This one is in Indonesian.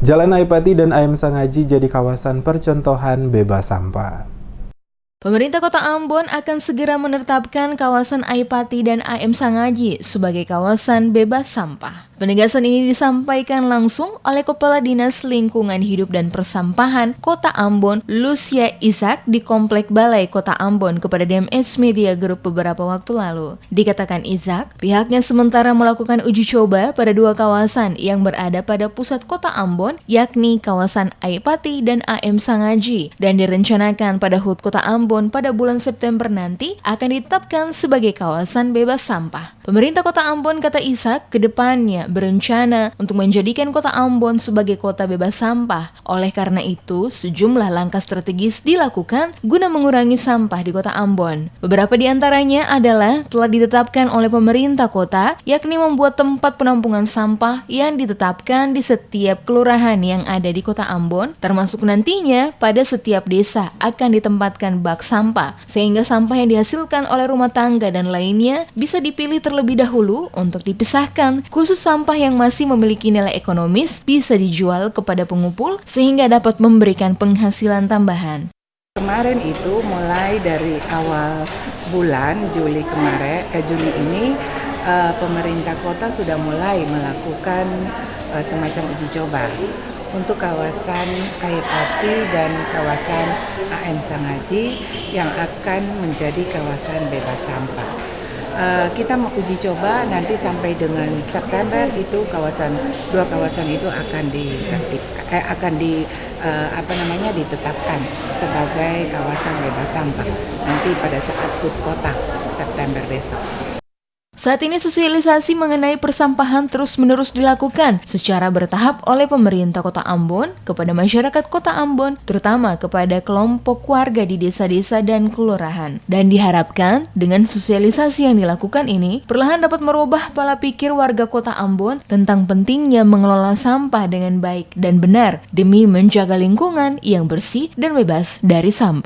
Jalan Aipati dan AM Sangaji jadi kawasan percontohan bebas sampah. Pemerintah Kota Ambon akan segera menetapkan kawasan Aipati dan AM Sangaji sebagai kawasan bebas sampah. Penegasan ini disampaikan langsung oleh Kepala Dinas Lingkungan Hidup dan Persampahan Kota Ambon, Lucia Isaac, di Komplek Balai Kota Ambon kepada DMS Media Group beberapa waktu lalu. Dikatakan Isaac, pihaknya sementara melakukan uji coba pada dua kawasan yang berada pada pusat Kota Ambon, yakni kawasan Aipati dan AM Sangaji, dan direncanakan pada HUT Kota Ambon pada bulan September nanti akan ditetapkan sebagai kawasan bebas sampah. Pemerintah Kota Ambon, kata Isaac, kedepannya berencana untuk menjadikan Kota Ambon sebagai kota bebas sampah. Oleh karena itu, sejumlah langkah strategis dilakukan guna mengurangi sampah di Kota Ambon. Beberapa di antaranya adalah telah ditetapkan oleh pemerintah kota, yakni membuat tempat penampungan sampah yang ditetapkan di setiap kelurahan yang ada di Kota Ambon, termasuk nantinya pada setiap desa akan ditempatkan bak sampah, sehingga sampah yang dihasilkan oleh rumah tangga dan lainnya bisa dipilih terlebih dahulu untuk dipisahkan, khusus sampah yang masih memiliki nilai ekonomis bisa dijual kepada pengumpul sehingga dapat memberikan penghasilan tambahan. Kemarin itu mulai dari awal bulan Juli ini pemerintah kota sudah mulai melakukan semacam uji coba untuk kawasan Aipati dan kawasan AM Sangaji yang akan menjadi kawasan bebas sampah. Kita mau uji coba nanti sampai dengan September itu dua kawasan itu akan ditetapkan sebagai kawasan bebas sampah nanti pada saat HUT kota September besok. Saat ini sosialisasi mengenai persampahan terus-menerus dilakukan secara bertahap oleh pemerintah Kota Ambon kepada masyarakat Kota Ambon, terutama kepada kelompok warga di desa-desa dan kelurahan. Dan diharapkan dengan sosialisasi yang dilakukan ini, perlahan dapat merubah pola pikir warga Kota Ambon tentang pentingnya mengelola sampah dengan baik dan benar demi menjaga lingkungan yang bersih dan bebas dari sampah.